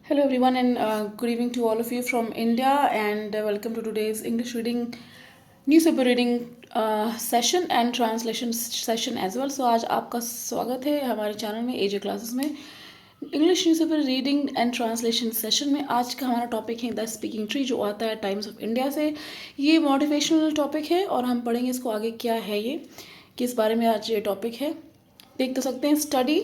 Hello everyone and good evening to all of you from India and welcome to today's English reading newspaper reading session and translation session as well. So आज आपका स्वागत है हमारे channel में एजे classes में English newspaper reading and translation session में। आज का हमारा टॉपिक है द स्पीकिंग ट्री जो आता है टाइम्स ऑफ इंडिया से। ये मोटिवेशनल टॉपिक है और हम पढ़ेंगे इसको आगे क्या है ये किस बारे में आज ये टॉपिक है देख तो सकते हैं। Study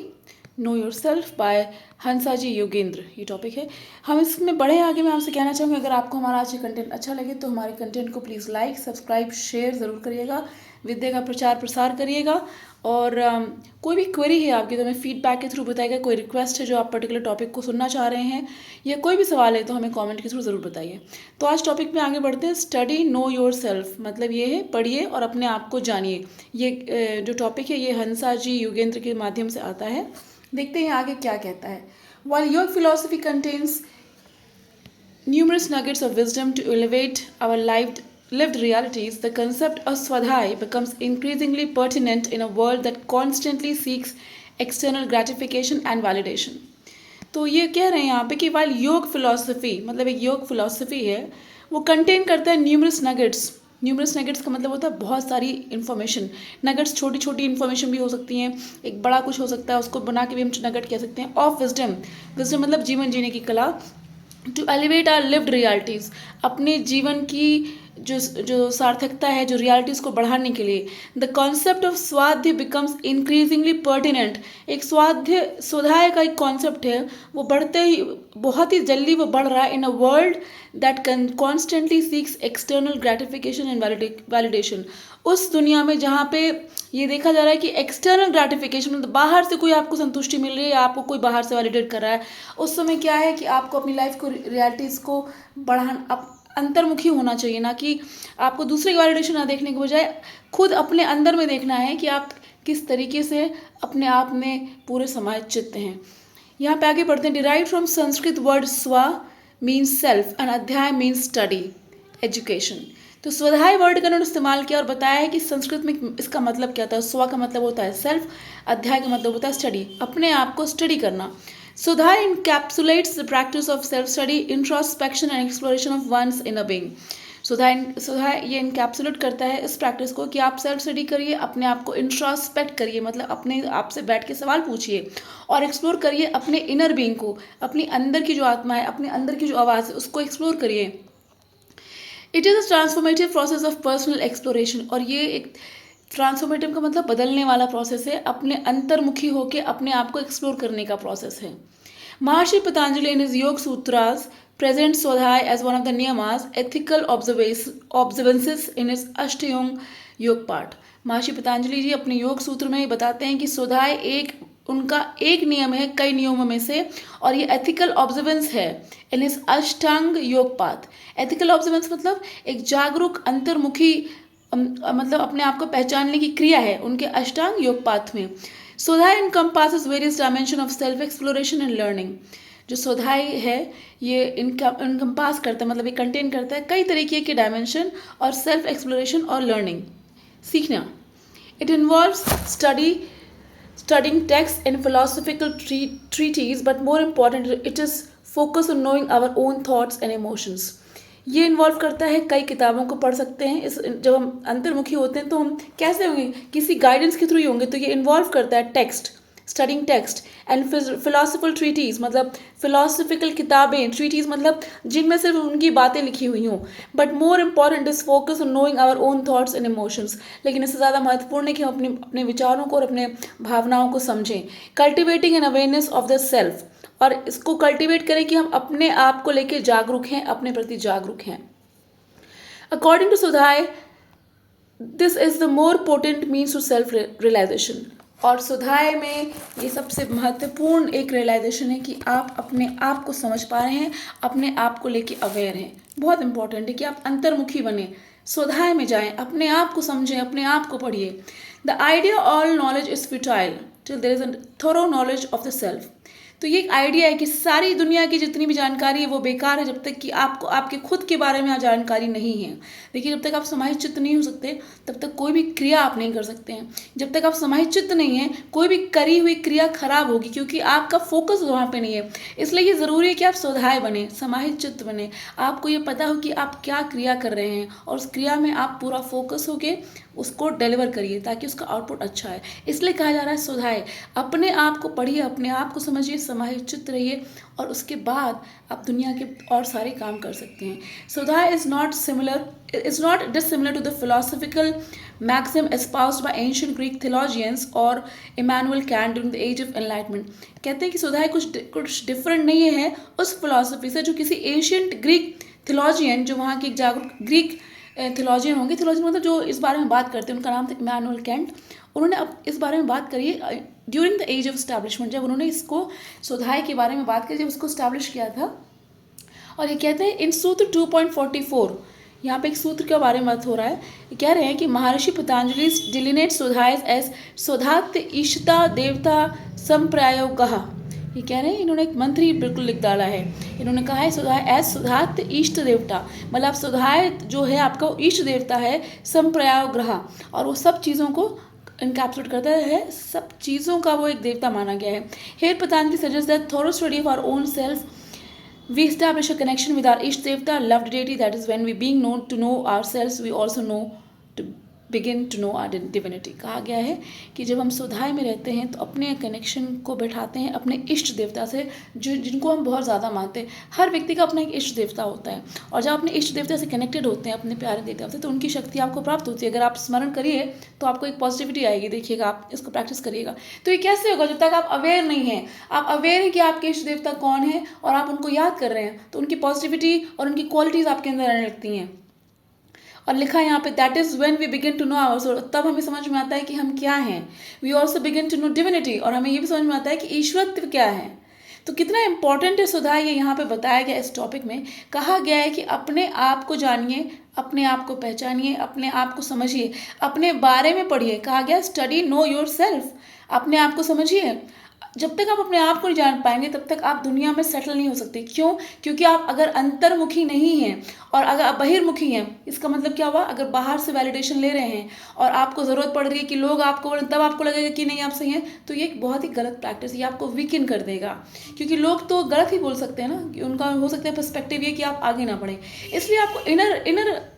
know yourself by Hansaji Yogendra ये टॉपिक है। हम इसमें बढ़े आगे मैं आपसे कहना चाहूँगी अगर आपको हमारा आज का कंटेंट अच्छा लगे तो हमारे कंटेंट को प्लीज़ लाइक सब्सक्राइब शेयर ज़रूर करिएगा, विद्या का प्रचार प्रसार करिएगा और कोई भी क्वेरी है आपकी तो हमें फीडबैक के थ्रू बताइएगा। कोई रिक्वेस्ट है जो आप पर्टिकुलर टॉपिक को सुनना चाह रहे हैं या कोई भी सवाल है तो हमें कमेंट के थ्रू ज़रूर बताइए। तो आज टॉपिक में आगे बढ़ते हैं। स्टडी नो योर सेल्फ मतलब ये है पढ़िए और अपने आप को जानिए। ये जो टॉपिक है ये हंसाजी योगेंद्र के माध्यम से आता है। देखते हैं आगे क्या कहता है। While your philosophy contains numerous nuggets of wisdom to elevate our lived realities, the concept of Swadhyay becomes increasingly pertinent in a world that constantly seeks external gratification and validation. तो ये कह रहे हैं यहाँ पे कि वाइल योग philosophy मतलब एक योग फिलॉसफी है वो कंटेन करता है न्यूमरस नगेट्स का मतलब होता है बहुत सारी इन्फॉर्मेशन। नगेट्स छोटी छोटी इन्फॉर्मेशन भी हो सकती हैं, एक बड़ा कुछ हो सकता है, उसको बना के भी हम नगेट कह सकते हैं। ऑफ विजडम मतलब जीवन जीने की कला। To elevate our lived realities अपने जीवन की जो सार्थकता है जो रियलिटीज़ को बढ़ाने के लिए। The concept of swadhyaya becomes increasingly pertinent एक स्वाध्याय का एक कॉन्सेप्ट है वो बढ़ते ही बहुत ही जल्दी वो बढ़ रहा है in a world that constantly seeks external gratification and validation. उस दुनिया में जहाँ पे ये देखा जा रहा है कि एक्सटर्नल ग्रेटिफिकेशन मतलब बाहर से कोई आपको संतुष्टि मिल रही है या आपको कोई बाहर से वैलिडेट कर रहा है, उस समय क्या है कि आपको अपनी लाइफ को रियलिटीज़ को बढ़ाना अंतर्मुखी होना चाहिए, ना कि आपको दूसरे की वैलिडेशन ना देखने के बजाय खुद अपने अंदर में देखना है कि आप किस तरीके से अपने आप में पूरे समाहित चित्त हैं। यहाँ पे आगे बढ़ते हैं। डिराइव फ्रॉम संस्कृत वर्ड स्वा मीन्स सेल्फ एंड अध्याय मीन्स स्टडी एजुकेशन। तो स्वाध्याय वर्ड का उन्होंने इस्तेमाल किया और बताया है कि संस्कृत में इसका मतलब क्या था। स्व का मतलब होता है सेल्फ, अध्याय का मतलब होता है स्टडी, अपने आप को स्टडी करना। स्वाध्याय encapsulates the practice of self study, introspection and exploration of one's inner being. स्वाध्याय ये इनकैप्सुलेट करता है इस प्रैक्टिस को कि आप सेल्फ स्टडी करिए, अपने आप को इंट्रोस्पेक्ट करिए मतलब अपने आप से बैठ के सवाल पूछिए और एक्सप्लोर करिए अपने इनर बीइंग को, अपनी अंदर की जो आत्मा है, अपने अंदर की जो आवाज़ है उसको एक्सप्लोर करिए। It is a transformative process of personal exploration और ये एक ट्रांसफॉर्मेटिव का मतलब बदलने वाला प्रोसेस है, अपने अंतर्मुखी होकर अपने आप को एक्सप्लोर करने का प्रोसेस है। महर्षि पतंजलि इन हिज योग सूत्रास presents Swadhyay as one of the niyamas, ethical observances in his अष्टयोग योग पाठ। महर्षि पतंजलि जी अपने योग सूत्र में बताते हैं कि स्वाध्याय एक उनका एक नियम है कई नियमों में से और ये एथिकल ऑब्जर्वेंस है इन इस अष्टांग योग पाठ। एथिकल ऑब्जर्वेंस मतलब एक जागरूक अंतर्मुखी मतलब अपने आप को पहचानने की क्रिया है उनके अष्टांग योग पाठ में। स्वाध्याय encompasses various dimension of self exploration and learning. जो स्वाध्याय है ये इनकम्पास करता है मतलब ये कंटेन करता है कई तरीके के डायमेंशन और सेल्फ एक्सप्लोरेशन और लर्निंग सीखना। It involves studying texts in philosophical treatises but more important it is focus on knowing our own thoughts and emotions। ये इन्वॉल्व करता है कई किताबों को पढ़ सकते हैं। इस जब हम अंतर्मुखी होते हैं तो हम कैसे होंगे, किसी गाइडेंस के थ्रू ही होंगे। तो ये इन्वॉल्व करता है text, studying text and philosophical treatise मतलब फिलोसफिकल किताबें, ट्रीटीज मतलब जिनमें सिर्फ उनकी बातें लिखी हुई हों। But more important is focus on knowing our own thoughts and emotions. लेकिन इससे ज़्यादा महत्वपूर्ण है कि हम अपने अपने विचारों को और अपने भावनाओं को समझें। Cultivating an awareness of the self और इसको कल्टिवेट करें कि हम अपने आप को लेकर जागरूक हैं, अपने प्रति जागरूक हैं। According to svadhyaya this is the more potent means to self realization. और स्वाध्याय में ये सबसे महत्वपूर्ण एक रियलाइजेशन है कि आप अपने आप को समझ पा रहे हैं, अपने आप को लेके अवेयर हैं। बहुत इंपॉर्टेंट है कि आप अंतर्मुखी बने, स्वाध्याय में जाएं, अपने आप को समझें, अपने आप को पढ़िए। The idea all knowledge is futile till there is a thorough knowledge of the self. तो ये एक आइडिया है कि सारी दुनिया की जितनी भी जानकारी है वो बेकार है जब तक कि आपको आपके खुद के बारे में जानकारी नहीं है। देखिए, जब तक आप समाहित चित्त नहीं हो सकते तब तक कोई भी क्रिया आप नहीं कर सकते हैं। जब तक आप समाहित चित्त नहीं है कोई भी करी हुई क्रिया खराब होगी, क्योंकि आपका फोकस वहाँ पे नहीं है। इसलिए ये ज़रूरी है कि आप स्वधाय बने, समाहित चित्त बने, आपको ये पता हो कि आप क्या क्रिया कर रहे हैं और उस क्रिया में आप पूरा फोकस होके उसको डिलीवर करिए ताकि उसका आउटपुट अच्छा है। इसलिए कहा जा रहा है स्वधाय। अपने आप को पढ़िए, अपने आप को समझिए, समाहित चित्त रहिए और उसके बाद आप दुनिया के और सारे काम कर सकते हैं। Swadhyaya is not dissimilar to the philosophical maxim espoused by ancient Greek theologians और Immanuel Kant during the age of enlightenment। कहते हैं कि स्वधाय कुछ डिफरेंट नहीं है उस फिलॉसफी से जो किसी एशियंट ग्रीक थियोलॉजियन, जो वहाँ के एक जागरूक ग्रीक थियोलॉजियन होंगे, थियोलॉजियन मतलब जो इस बारे में बात करते हैं, उनका नाम था इमैनुअल कैंट। उन्होंने अब इस बारे में बात करी during the age of establishment, जब उन्होंने इसको स्वधाय के बारे में बात करी, जब उसको स्टैब्लिश किया था। और ये कहते हैं इन सूत्र 2.44, यहाँ पे एक सूत्र के बारे में बात हो रहा है। ये कह रहे हैं कि महर्षि पतंजलि डिलिनेट स्वधाय एज स्वधात्य ईशता देवता संप्रयोगः। ये कह रहे हैं, इन्होंने एक मंत्र ही बिल्कुल लिख डाला है। इन्होंने कहा है स्वधाय एज स्वधात्य इष्ट देवता, मतलब स्वधाय जो है आपका इष्ट देवता है, संप्रयोगः, और वो सब चीज़ों को इनकैप्सुलेट करता है, सब चीज़ों का वो एक देवता माना गया है। Here Patanjali suggests that thorough study of our own self, we establish a connection with our Ishtadevata, loved deity. That is, when we being known to know ourselves, we also know to begin to know our divinity। कहा गया है कि जब हम स्वधाय में रहते हैं तो अपने कनेक्शन को बैठाते हैं अपने इष्ट देवता से, जो जिनको हम बहुत ज़्यादा मानते हैं। हर व्यक्ति का अपना एक इष्ट देवता होता है, और जब अपने इष्ट देवता से कनेक्टेड होते हैं, अपने प्यारे देवता से, तो उनकी शक्ति आपको प्राप्त होती है। अगर आप स्मरण करिए तो आपको एक पॉजिटिविटी आएगी। देखिएगा, आप इसको प्रैक्टिस करिएगा। तो ये कैसे होगा? जब तक आप अवेयर नहीं हैं, आप अवेयर हैं कि आपके इष्ट देवता कौन है और आप उनको याद कर रहे हैं, तो उनकी पॉजिटिविटी और उनकी क्वालिटीज़ आपके अंदर आने लगती हैं। और लिखा है यहाँ पे that is when we begin to know our, तब हमें समझ में आता है कि हम क्या हैं। We also begin to know divinity, और हमें ये भी समझ में आता है कि ईश्वरत्व क्या है। तो कितना इंपॉर्टेंट है स्वधाय, ये यहाँ पे बताया गया। इस टॉपिक में कहा गया है कि अपने आप को जानिए, अपने आप को पहचानिए, अपने आप को समझिए, अपने बारे में पढ़िए। कहा गया स्टडी नो योर सेल्फ, अपने आप को समझिए। जब तक आप अपने आप को नहीं जान पाएंगे तब तक आप दुनिया में सेटल नहीं हो सकते। क्यों? क्योंकि आप अगर अंतर्मुखी नहीं हैं और अगर आप बहिर्मुखी हैं, इसका मतलब क्या हुआ? अगर बाहर से वैलिडेशन ले रहे हैं और आपको ज़रूरत पड़ रही है कि लोग आपको बोलें, तब आपको लगेगा कि नहीं आप सही हैं, तो ये एक बहुत ही गलत प्रैक्टिस है। ये आपको वीकन कर देगा, क्योंकि लोग तो गलत ही बोल सकते हैं ना, कि उनका हो सकता है पर्सपेक्टिव ये कि आप आगे ना बढ़ें। इसलिए आपको इनर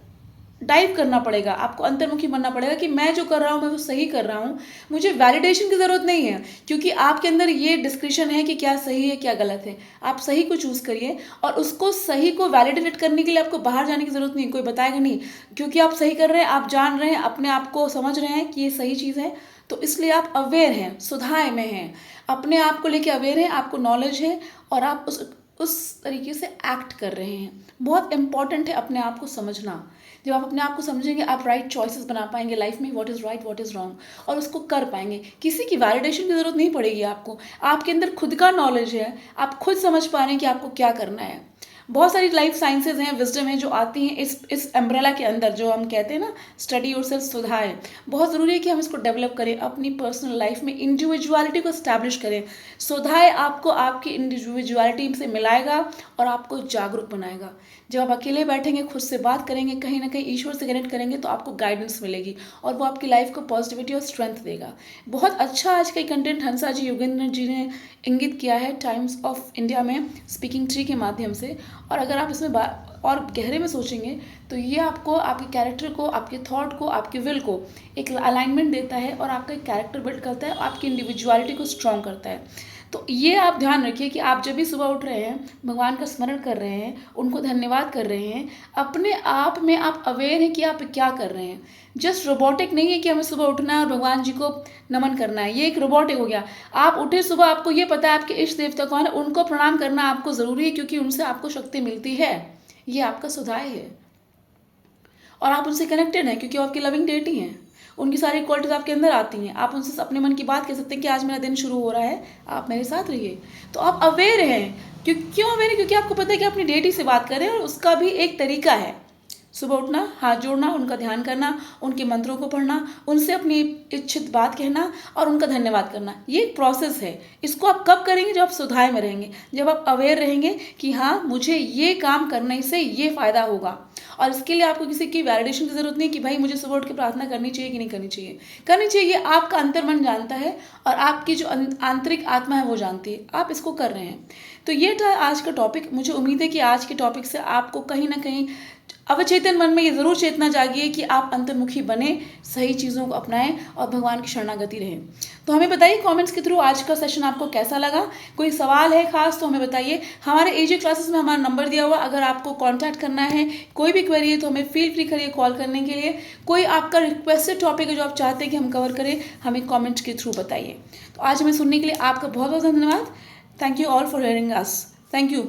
डाइव करना पड़ेगा, आपको अंतर्मुखी बनना पड़ेगा कि मैं जो कर रहा हूँ मैं वो सही कर रहा हूँ, मुझे वैलिडेशन की ज़रूरत नहीं है, क्योंकि आपके अंदर ये डिस्क्रिप्शन है कि क्या सही है क्या गलत है। आप सही को चूज़ करिए, और उसको सही को वैलिडेट करने के लिए आपको बाहर जाने की ज़रूरत नहीं, कोई बताएगा नहीं, क्योंकि आप सही कर रहे हैं, आप जान रहे हैं, अपने आप को समझ रहे हैं कि ये सही चीज़ है। तो इसलिए आप अवेयर हैं, स्वधाय में हैं, अपने आप को लेके अवेयर हैं, आपको नॉलेज है और आप उस तरीके से एक्ट कर रहे हैं। बहुत इंपॉर्टेंट है अपने आप को समझना। जब आप अपने आप को समझेंगे, आप राइट चॉइसेस बना पाएंगे लाइफ में, what is right what is wrong, और उसको कर पाएंगे। किसी की वैलिडेशन की ज़रूरत नहीं पड़ेगी आपको, आपके अंदर खुद का नॉलेज है, आप खुद समझ पा रहे हैं कि आपको क्या करना है। बहुत सारी लाइफ साइंसेज हैं, विजडम हैं, जो आती हैं इस अम्ब्रेला के अंदर, जो हम कहते हैं ना स्टडी योरसेल्फ, स्वधाय। बहुत ज़रूरी है कि हम इसको डेवलप करें, अपनी पर्सनल लाइफ में इंडिविजुअलिटी को एस्टैब्लिश करें। स्वधाय आपको आपकी इंडिविजुअलिटी से मिलाएगा और आपको जागरूक बनाएगा। जब आप अकेले बैठेंगे, खुद से बात करेंगे, कहीं ना कहीं ईश्वर से कनेक्ट करेंगे, तो आपको गाइडेंस मिलेगी और वो आपकी लाइफ को पॉजिटिविटी और स्ट्रेंथ देगा। बहुत अच्छा आज का कंटेंट हंसा जी योगेंद्र जी ने इंगित किया है टाइम्स ऑफ इंडिया में स्पीकिंग ट्री के माध्यम से। और अगर आप इसमें और गहरे में सोचेंगे तो ये आपको आपके कैरेक्टर को, आपके थॉट को, आपके विल को एक अलाइनमेंट देता है और आपका एक कैरेक्टर बिल्ड करता है, आपकी इंडिविजुअलिटी को स्ट्रॉन्ग करता है। तो ये आप ध्यान रखिए कि आप जब भी सुबह उठ रहे हैं, भगवान का स्मरण कर रहे हैं, उनको धन्यवाद कर रहे हैं, अपने आप में आप अवेयर हैं कि आप क्या कर रहे हैं। जस्ट रोबोटिक नहीं है कि हमें सुबह उठना है और भगवान जी को नमन करना है, ये एक रोबोटिक हो गया। आप उठे सुबह, आपको ये पता है आपके इष्ट देवता कौन है, उनको प्रणाम करना आपको ज़रूरी है, क्योंकि उनसे आपको शक्ति मिलती है। ये आपका स्वधाय है और आप उनसे कनेक्टेड हैं, क्योंकि आपकी लविंग डेटी हैं। उनकी सारी क्वालिटीज आपके अंदर आती हैं। आप उनसे अपने मन की बात कह सकते हैं कि आज मेरा दिन शुरू हो रहा है, आप मेरे साथ रहिए। तो आप अवेयर हैं। क्यों अवेयर है? क्योंकि आपको पता है कि अपनी डेटी से बात करें, और उसका भी एक तरीका है। सुबह उठना, हाथ जोड़ना, उनका ध्यान करना, उनके मंत्रों को पढ़ना, उनसे अपनी इच्छित बात कहना और उनका धन्यवाद करना। ये एक प्रोसेस है। इसको आप कब करेंगे? जब आप सुधार में रहेंगे, जब आप अवेयर रहेंगे कि हाँ, मुझे ये काम करने से ये फ़ायदा होगा। और इसके लिए आपको किसी की वैलिडेशन की ज़रूरत नहीं कि भाई मुझे सुबह उठ के प्रार्थना करनी चाहिए कि नहीं करनी चाहिए। करनी चाहिए, ये आपका अंतर्मन जानता है और आपकी जो आंतरिक आत्मा है वो जानती है। आप इसको कर रहे हैं। तो ये था आज का टॉपिक। मुझे उम्मीद है कि आज के टॉपिक से आपको कहीं ना कहीं अवचेतन मन में ये ज़रूर चेतना जागी है कि आप अंतर्मुखी बने, सही चीज़ों को अपनाएं और भगवान की शरणागति रहें। तो हमें बताइए कमेंट्स के थ्रू आज का सेशन आपको कैसा लगा। कोई सवाल है खास तो हमें बताइए। हमारे एजे क्लासेस में हमारा नंबर दिया हुआ, अगर आपको कांटेक्ट करना है, कोई भी क्वेरी है तो हमें फील फ्री करिए कॉल करने के लिए। कोई आपका रिक्वेस्टेड टॉपिक है जो आप चाहते हैं कि हम कवर करें, हमें कॉमेंट्स के थ्रू बताइए। तो आज हमें सुनने के लिए आपका बहुत बहुत धन्यवाद। Thank you all for hearing us. Thank you.